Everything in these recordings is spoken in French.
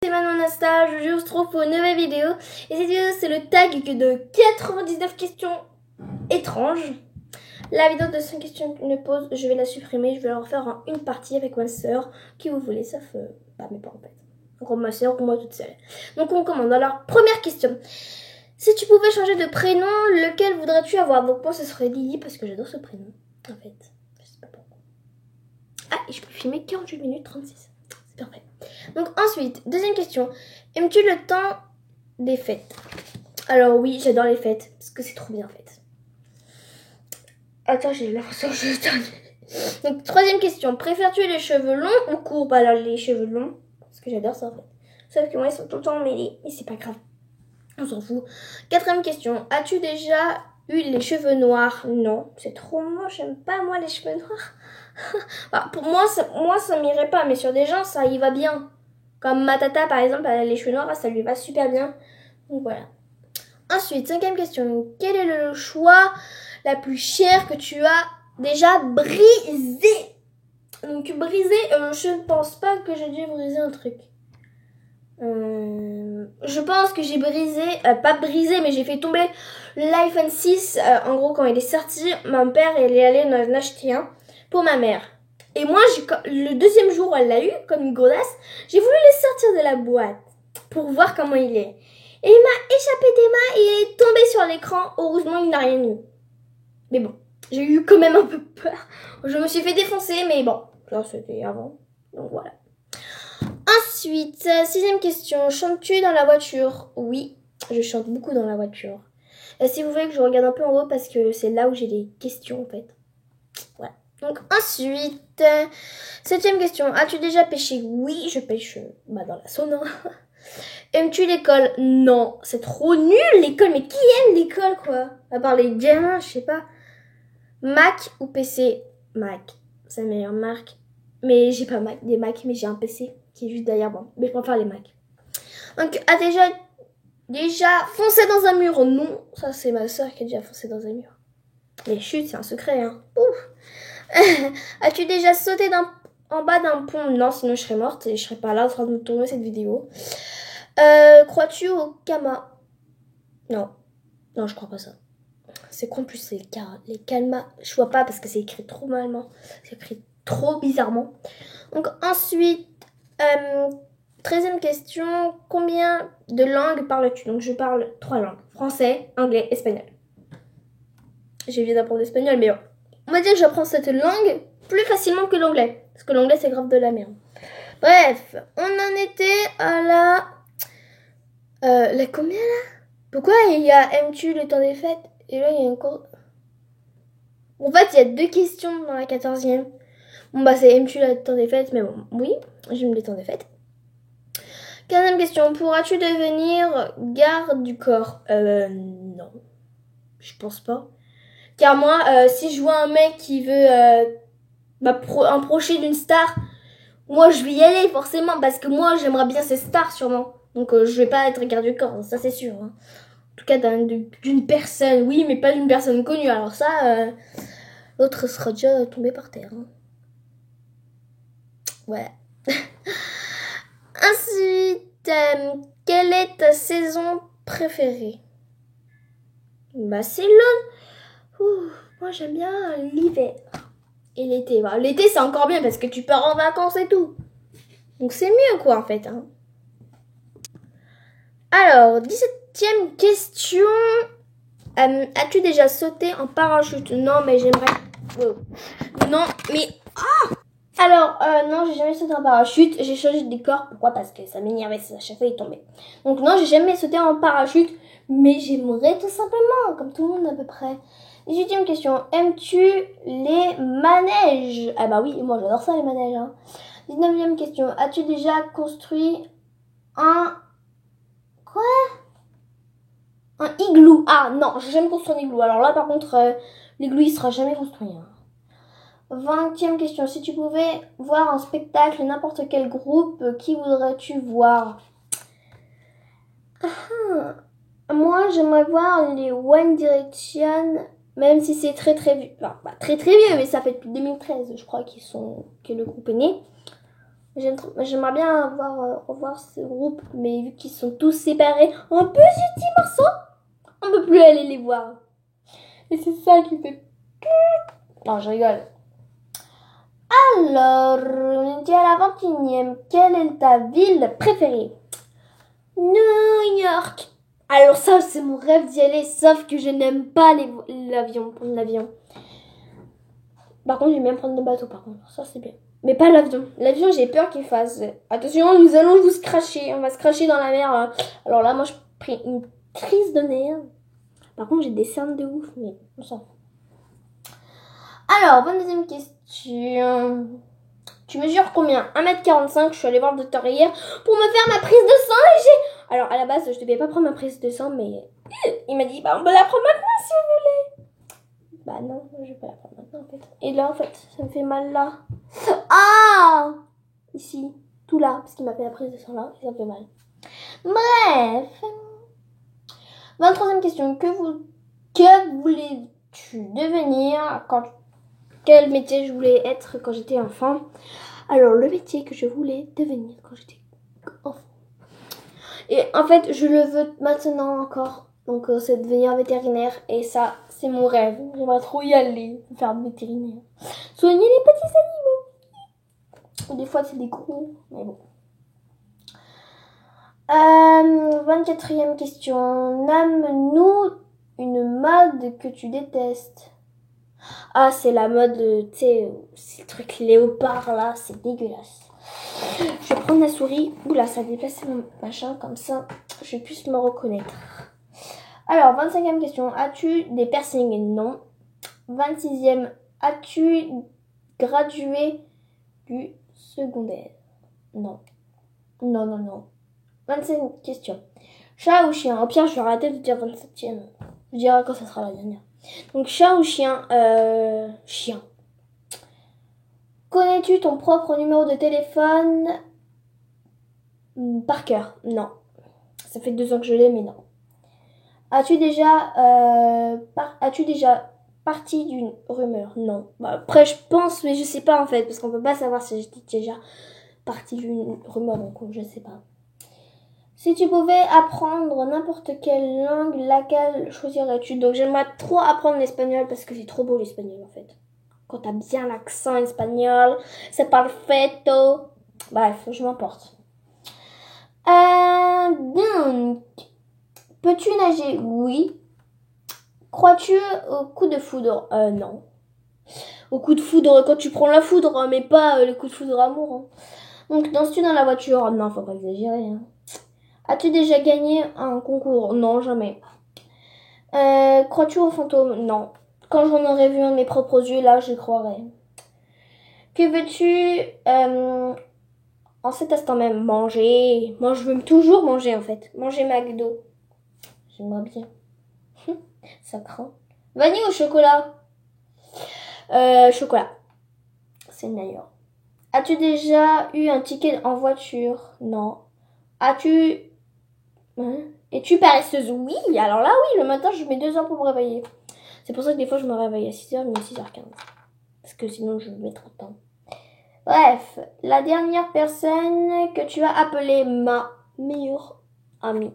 c'est Manon Nasta, je vous retrouve pour une nouvelle vidéo. Et cette vidéo, c'est le tag de 99 questions étranges. La vidéo de 5 questions une pause, je vais la supprimer. Je vais la refaire en une partie avec ma soeur, qui vous voulez, sauf pas mes parents en fait. Donc ma soeur ou moi toute seule. Donc on commence. Alors, première question. Si tu pouvais changer de prénom, lequel voudrais-tu avoir? Donc moi, ce serait Lily, parce que j'adore ce prénom, en fait. Je sais pas pourquoi. Ah, et je peux filmer 48 minutes 36. C'est parfait. Donc ensuite, deuxième question. Aimes-tu le temps des fêtes? Alors oui, j'adore les fêtes, parce que c'est trop bien en fait. Attends, j'ai l'impression que je... Donc troisième question. Préfères-tu les cheveux longs ou courts? Bah alors les cheveux longs, parce que j'adore ça en fait. Sauf que moi, ils sont tout le temps mêlés, et c'est pas grave. On s'en fout. Quatrième question. As-tu déjà eu les cheveux noirs? Non, c'est trop moche. J'aime pas moi les cheveux noirs. Bah, pour moi, ça m'irait pas, mais sur des gens, ça y va bien. Comme ma tata, par exemple, elle a les cheveux noirs, ça lui va super bien. Donc voilà. Ensuite, cinquième question. Quel est le choix la plus chère que tu as déjà brisé? Donc brisé, je ne pense pas que j'ai dû briser un truc. Je pense que j'ai brisé, pas brisé, mais j'ai fait tomber l'iPhone 6. En gros, quand il est sorti, mon père il est allé en acheter un pour ma mère. Et moi, le deuxième jour où elle l'a eu, comme une godasse, j'ai voulu le sortir de la boîte pour voir comment il est. Et il m'a échappé des mains et il est tombé sur l'écran. Heureusement, il n'a rien eu. Mais bon, j'ai eu quand même un peu peur. Je me suis fait défoncer, mais bon, ça c'était avant. Donc voilà. Ensuite, sixième question. Chantes-tu dans la voiture? Oui, je chante beaucoup dans la voiture. Si vous voulez que je regarde un peu en haut parce que c'est là où j'ai les questions en fait. Voilà. Donc ensuite, septième question. As-tu déjà pêché? Oui, je pêche dans la sauna. Aimes-tu l'école? Non, c'est trop nul l'école. Mais qui aime l'école quoi? À part les gamins, je sais pas. Mac ou PC? Mac, c'est la meilleure marque. Mais j'ai pas Mac, des Mac, mais j'ai un PC qui est juste derrière moi. Mais je préfère les Mac. Donc, as déjà foncé dans un mur? Non, ça c'est ma soeur qui a déjà foncé dans un mur. Les chutes, c'est un secret, hein. Ouf. As-tu déjà sauté en bas d'un pont? Non, sinon je serais morte et je serais pas là en train de me tourner cette vidéo. Crois-tu au karma? Non. Non, je crois pas ça. C'est con, plus les calmas. Je vois pas parce que c'est écrit trop malement. C'est écrit trop bizarrement. Donc ensuite, 13e question. Combien de langues parles-tu? Donc je parle 3 langues. Français, anglais, espagnol. J'ai envie d'apprendre l'espagnol, mais bon. On va dire que j'apprends cette langue plus facilement que l'anglais. Parce que l'anglais, c'est grave de la merde. Bref, on en était à la combien là? Pourquoi il y a aimes-tu le temps des fêtes? Et là, il y a encore... En fait, il y a 2 questions dans la 14e. Bon, bah, c'est aimes-tu le temps des fêtes? Mais bon, oui, j'aime le temps des fêtes. 15e question. Pourras-tu devenir garde du corps? Non. Je pense pas. Car moi, si je vois un mec qui veut approcher d'une star, moi, je vais y aller, forcément. Parce que moi, j'aimerais bien ces stars, sûrement. Donc, je vais pas être garde du corps, ça, c'est sûr. Hein. En tout cas, d'une personne, oui, mais pas d'une personne connue. Alors ça, l'autre sera déjà tombé par terre. Hein. Ouais. Ensuite, quelle est ta saison préférée? Bah, c'est l'automne. Moi, j'aime bien l'hiver et l'été. Bah, l'été, c'est encore bien parce que tu pars en vacances et tout. Donc, c'est mieux, quoi, en fait. Hein. Alors, 17e question. As-tu déjà sauté en parachute? Non, mais j'aimerais... Wow. Non, mais... Ah! Alors, non, j'ai jamais sauté en parachute. J'ai changé de décor. Pourquoi? Parce que ça m'énervait, à chaque fois il tombait. Donc non, j'ai jamais sauté en parachute. Mais j'aimerais tout simplement, comme tout le monde à peu près. 18e question. Aimes-tu les manèges? Ah bah oui, moi j'adore ça les manèges. Hein. 19e question. As-tu déjà construit un... Quoi? Un igloo? Ah non, j'ai jamais construit un igloo. Alors là par contre, l'igloo il sera jamais construit. Hein. 20e question. Si tu pouvais voir un spectacle, n'importe quel groupe, qui voudrais-tu voir? Moi, j'aimerais voir les One Direction, même si c'est très vieux. Enfin, pas très vieux, mais ça fait depuis 2013, je crois, que le groupe est né. J'aimerais bien revoir ce groupe, mais vu qu'ils sont tous séparés en petits morceaux, on peut plus aller les voir. Et c'est ça qui fait... Non, je rigole. Alors, on était à la 21e. Quelle est ta ville préférée? New York. Alors ça, c'est mon rêve d'y aller, sauf que je n'aime pas l'avion, prendre l'avion. Par contre, j'aime bien prendre le bateau, par contre. Ça, c'est bien. Mais pas l'avion. L'avion, j'ai peur qu'il fasse... Attention, nous allons vous se cracher. On va se cracher dans la mer. Alors là, moi, je pris une crise de nerfs. Par contre, j'ai des cernes de ouf, mais on s'en fout. Alors, 22e question. Tu mesures combien? 1m45. Je suis allée voir le docteur hier pour me faire ma prise de sang et j'ai... Alors, à la base, je devais pas prendre ma prise de sang, mais il m'a dit, bah, on peut la prendre maintenant si vous voulez. Bah non, je vais pas la prendre maintenant, en fait. Et là, en fait, ça me fait mal là. Ah! Ici, tout là, parce qu'il m'a fait la prise de sang là, et ça me fait mal. Bref. 23e question. Que voulais-tu devenir quel métier je voulais être quand j'étais enfant? Alors, le métier que je voulais devenir quand j'étais enfant. Et en fait, je le veux maintenant encore. Donc, c'est devenir vétérinaire. Et ça, c'est mon rêve. J'aimerais trop y aller, faire de vétérinaire. Soigner les petits animaux. Des fois, c'est des gros, mais bon. 24e question. Nomme-nous une mode que tu détestes. Ah, c'est la mode, tu sais, c'est le truc léopard là, c'est dégueulasse. Je vais prendre la souris. Oula, ça a déplacé mon machin, comme ça, je puisse me reconnaître. Alors, 25e question. As-tu des piercings? Non. 26e. As-tu gradué du secondaire? Non. Non. 27e question. Chat ou chien? Au pire, je vais arrêter de dire 27e. Je dirai quand ça sera la dernière. Donc, chat ou chien? Chien. Connais-tu ton propre numéro de téléphone par cœur? Non. Ça fait 2 ans que je l'ai, mais non. As-tu déjà parti d'une rumeur? Non. Bah, après, je pense, mais je sais pas en fait, parce qu'on peut pas savoir si j'étais déjà partie d'une rumeur, donc je sais pas. Si tu pouvais apprendre n'importe quelle langue, laquelle choisirais-tu? Donc j'aimerais trop apprendre l'espagnol parce que c'est trop beau l'espagnol en fait. Quand t'as bien l'accent espagnol, c'est perfecto. Bref, je m'emporte. Donc, peux-tu nager? Oui. Crois-tu au coup de foudre? Non. Au coup de foudre quand tu prends la foudre, mais pas le coup de foudre amour. Hein. Donc, danses-tu dans la voiture? Non, faut pas exagérer. Hein. As-tu déjà gagné un concours? Non, jamais. Crois-tu aux fantômes? Non. Quand j'en aurai vu un de mes propres yeux, là, j'y croirais. Que veux-tu en cet instant même? Manger. Moi, je veux toujours manger, en fait. Manger McDo. J'aimerais bien. Ça craint. Vanille ou chocolat? Chocolat. C'est le meilleur. As-tu déjà eu un ticket en voiture? Non. As-tu... Es-tu paresseuse? Oui. Alors là, oui, le matin, je mets 2 heures pour me réveiller. C'est pour ça que des fois, je me réveille à 6h, mais à 6h15. Parce que sinon, je mets trop de temps. Bref, la dernière personne que tu as appelée ma meilleure amie.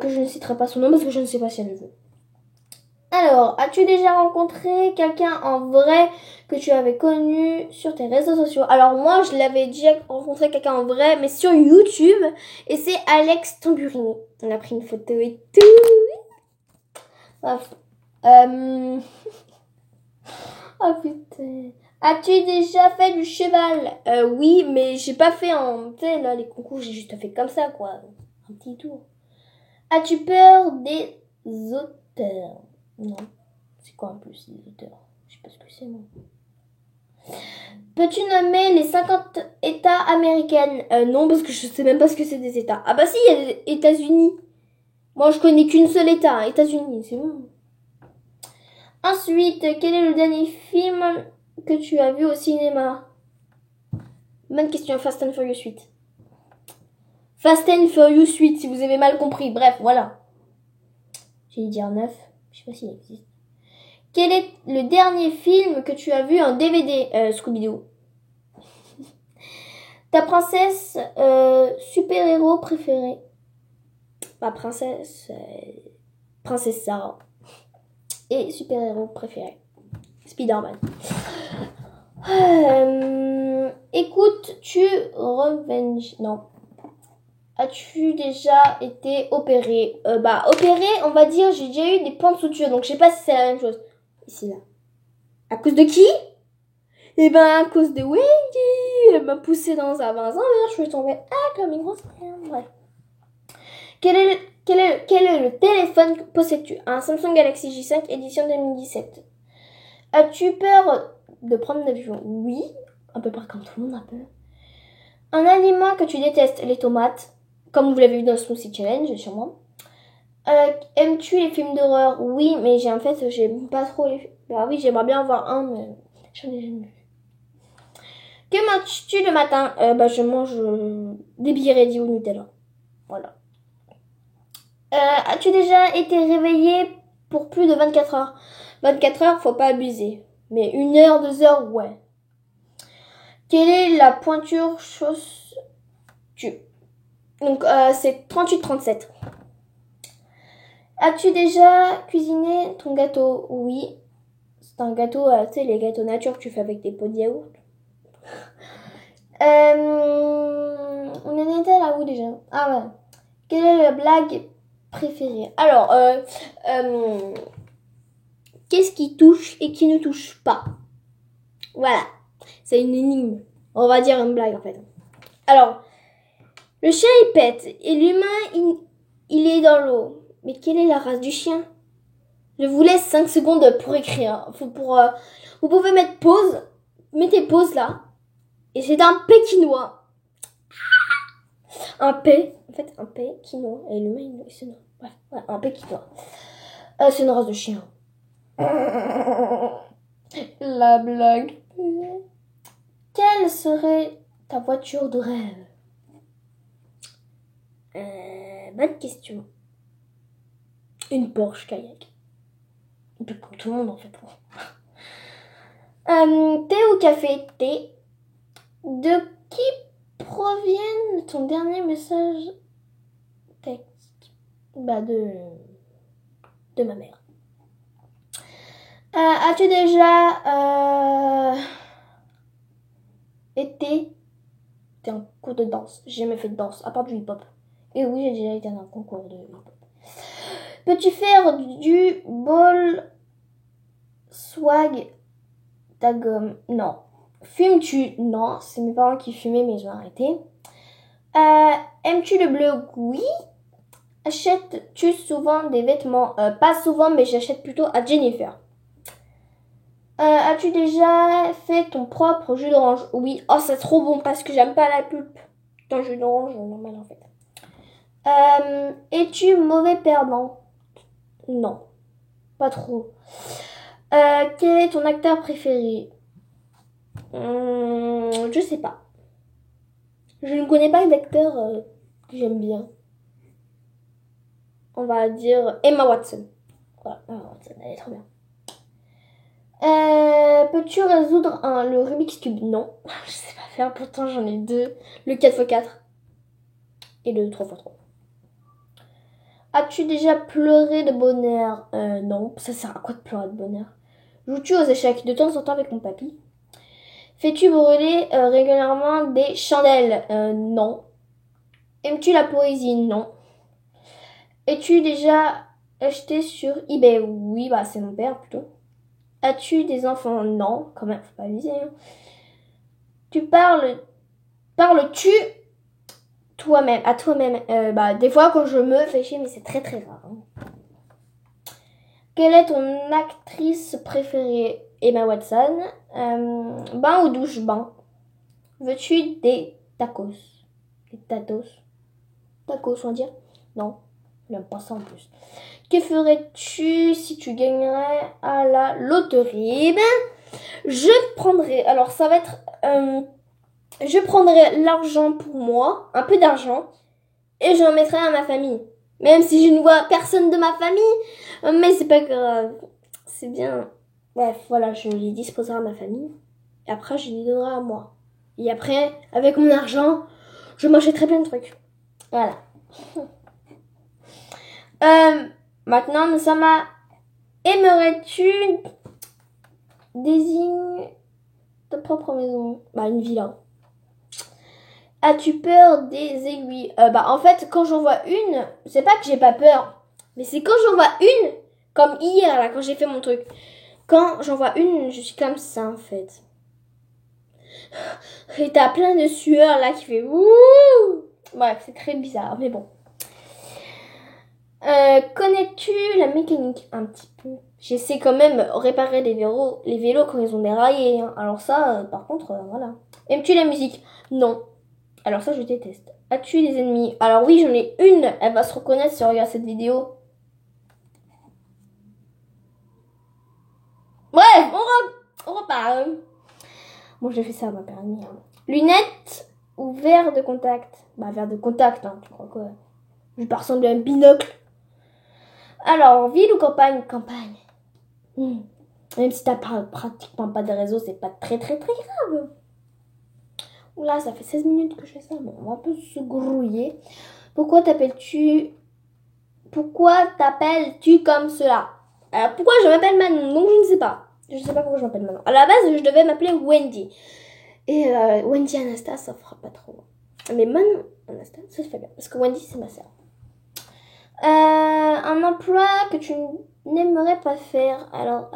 Que je ne citerai pas son nom parce que je ne sais pas si elle le veut. Alors, as-tu déjà rencontré quelqu'un en vrai que tu avais connu sur tes réseaux sociaux? Alors moi, je l'avais déjà rencontré quelqu'un en vrai, mais sur YouTube, et c'est Alex Tamburini. On a pris une photo et tout. Bref. Oh putain. As-tu déjà fait du cheval? Oui, mais j'ai pas fait tu sais, là, les concours, j'ai juste fait comme ça, quoi. Un petit tour. As-tu peur des auteurs? Non. C'est quoi en plus des auteurs? Je sais pas ce que c'est, non. Peux-tu nommer les 50 États américains? Non, parce que je sais même pas ce que c'est des États. Ah bah si, il y a les États-Unis. Moi, je connais qu'une seule État, hein, États-Unis, c'est bon. Ensuite, quel est le dernier film que tu as vu au cinéma? Bonne question, Fast and Furious 8. Fast and Furious 8, si vous avez mal compris. Bref, voilà. J'ai dit dire 9. Je sais pas s'il existe. Quel est le dernier film que tu as vu en DVD? Scooby-Doo. Ta princesse super-héros préférée? Ma princesse Sarah. Et super-héros préféré? Spider-Man. Écoute, tu Revenge. Non. As-tu déjà été opéré? Opéré, on va dire, j'ai déjà eu des points de suture, donc je sais pas si c'est la même chose. Ici, là. À cause de qui? Eh ben, à cause de Wendy. Elle m'a poussé dans un vase en verre, je suis tombée comme une grosse merde. Bref. Quel est le téléphone que possèdes-tu? Un Samsung Galaxy J5 édition 2017. As-tu peur de prendre l'avion? Oui, à peu près comme tout le monde un peu. Un aliment que tu détestes? Les tomates, comme vous l'avez vu dans le Smoothie Challenge, sûrement. Aimes-tu les films d'horreur? Oui, mais j'aime pas trop les films. Bah oui, j'aimerais bien avoir un, mais j'en ai jamais vu. Que manges-tu le matin? Je mange des billets ready au Nutella. Voilà. As-tu déjà été réveillé pour plus de 24 heures? 24 heures, faut pas abuser. Mais 1 heure, 2 heures, ouais. Quelle est la pointure chausse-tu? Donc, c'est 38-37. As-tu déjà cuisiné ton gâteau? Oui. C'est un gâteau, tu sais, les gâteaux nature que tu fais avec des pots de yaourt. On en était là où déjà? Ah ouais. Quelle est la blague préférée? Alors, qu'est-ce qui touche et qui ne touche pas? Voilà. C'est une énigme. On va dire une blague en fait. Alors, le chien il pète et l'humain il est dans l'eau. Mais quelle est la race du chien? Je vous laisse 5 secondes pour écrire. Vous pouvez mettre pause. Mettez pause là. Et c'est un pékinois. Un pékinois. Et l'humain il se noie. Ouais, un pékinois. C'est une race de chien. La blague. Quelle serait ta voiture de rêve? Bonne question. Une Porsche kayak. Un peu comme tout le monde en fait. Thé ou café? Thé. De qui provient ton dernier message texte? De ma mère. As-tu déjà été en cours de danse? J'ai jamais fait de danse, à part du hip-hop. Et oui, j'ai déjà été dans un concours de hip-hop. Peux-tu faire du ball swag ta gomme? Non. Fumes-tu? Non, c'est mes parents qui fumaient, mais ils ont arrêté. Aimes-tu le bleu? Oui. Achètes-tu souvent des vêtements? Pas souvent, mais j'achète plutôt à Jennifer. As-tu déjà fait ton propre jus d'orange? Oui. Oh, c'est trop bon parce que j'aime pas la pulpe d'un jus d'orange normal en fait. Es-tu mauvais perdant? Non, pas trop. Quel est ton acteur préféré? Je sais pas. Je ne connais pas d'acteur que j'aime bien. On va dire Emma Watson. Voilà, Emma Watson, elle est trop bien. Peux-tu résoudre le Rubik's Cube? Non, je sais pas faire, pourtant j'en ai 2. Le 4x4 et le 3x3. As-tu déjà pleuré de bonheur? Non, ça sert à quoi de pleurer de bonheur? Joues-tu aux échecs de temps en temps avec mon papy? Fais-tu brûler régulièrement des chandelles? Non. Aimes-tu la poésie? Non. Es-tu déjà acheté sur eBay? Oui, c'est mon père plutôt. As-tu des enfants? Non, quand même, faut pas abuser. Hein. Parles-tu toi-même, à toi-même? Des fois quand je me fais chier, mais c'est très très rare. Hein. Quelle est ton actrice préférée? Emma Watson. Bain ou douche? Bain. Veux-tu des tacos? Des tatos? Tacos, on va dire? Non, j'aime pas ça en plus. Que ferais-tu si tu gagnerais à la loterie? Je prendrais, alors ça va être, je prendrais l'argent pour moi, un peu d'argent, et j'en mettrais à ma famille. Même si je ne vois personne de ma famille, mais c'est pas grave, c'est bien. Bref, voilà, je les disposerai à ma famille, et après je les donnerai à moi. Et après, avec mon argent, je m'achèterai plein de trucs. Voilà. Maintenant, nous sommes à... Aimerais-tu désigner ta propre maison? Bah, une villa. As-tu peur des aiguilles? En fait, quand j'en vois une, c'est pas que j'ai pas peur, mais c'est quand j'en vois une, comme hier, là, quand j'ai fait mon truc. Quand j'en vois une, je suis comme ça, en fait. Et t'as plein de sueur, là, qui fait ouh. Bref, c'est très bizarre, mais bon. Connais-tu la mécanique? Un petit peu. J'essaie quand même réparer les vélos quand ils ont déraillé. Hein. Alors ça, par contre, voilà. Aimes-tu la musique? Non. Alors ça, je déteste. As-tu des ennemis? Alors oui, j'en ai une. Elle va se reconnaître si elle regarde cette vidéo. Bref, on repart. Bon, j'ai fait ça à ma permis. Hein. Lunettes ou verre de contact? Bah, verre de contact, hein, tu crois quoi? Je vais ressembler à un binocle. Alors, ville ou campagne? Campagne. Même si t'as pratiquement pas de réseau, c'est pas très grave. Oula, ça fait 16 minutes que je fais ça. Bon, on va un peu se grouiller. Pourquoi t'appelles-tu comme cela? Alors, pourquoi je m'appelle Manon? Donc, je ne sais pas. Je ne sais pas pourquoi je m'appelle Manon. À la base, je devais m'appeler Wendy. Et Wendy Anastasia, ça fera pas trop. Mais Manon Anastasia, ça se fait bien. Parce que Wendy, c'est ma sœur. Un emploi que tu n'aimerais pas faire. Alors,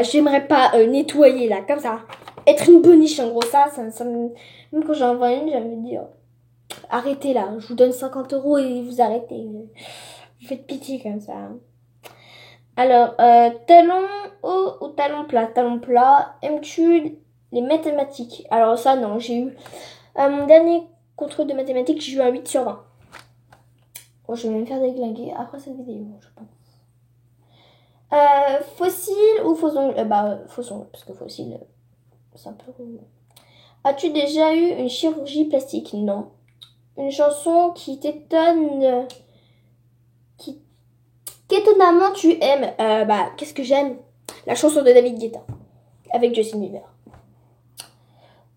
j'aimerais pas nettoyer là, comme ça. Être une boniche, en gros, ça me... Même quand j'en vois une, j'avais dit, arrêtez là, je vous donne 50 € et vous arrêtez. Vous faites pitié comme ça. Alors, talon haut ou talon plat? Talon plat, aimes-tu les mathématiques? Alors ça, non, j'ai eu... mon dernier contrôle de mathématiques, j'ai eu un 8 sur 20. Oh, je vais me faire déglinguer après cette vidéo, je pense. Fossile ou faux ongles? Faux ongles, parce que fossile, c'est un peu... As-tu déjà eu une chirurgie plastique? Non. Une chanson qui t'étonne... Qu'étonnamment tu aimes? Qu'est-ce que j'aime? La chanson de David Guetta, avec Justin Bieber.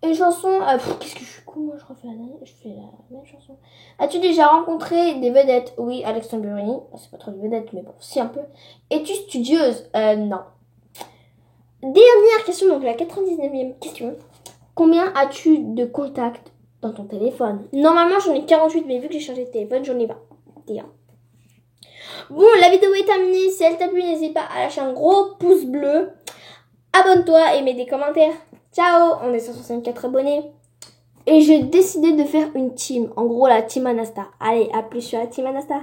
Une chanson... qu'est-ce que je suis con, moi, je fais la même chanson. As-tu déjà rencontré des vedettes? Oui, Alex Tamburini. C'est pas trop une vedette, mais bon, si un peu. Es-tu studieuse? Non. Dernière question, donc la 99e question. Combien as-tu de contacts dans ton téléphone? Normalement, j'en ai 48, mais vu que j'ai changé de téléphone, j'en ai 21. Bon, la vidéo est terminée. Si elle t'a plu, n'hésite pas à lâcher un gros pouce bleu. Abonne-toi et mets des commentaires. Ciao, on est 164 abonnés. Et j'ai décidé de faire une team. En gros, la team Anasta. Allez, à plus sur la team Anasta.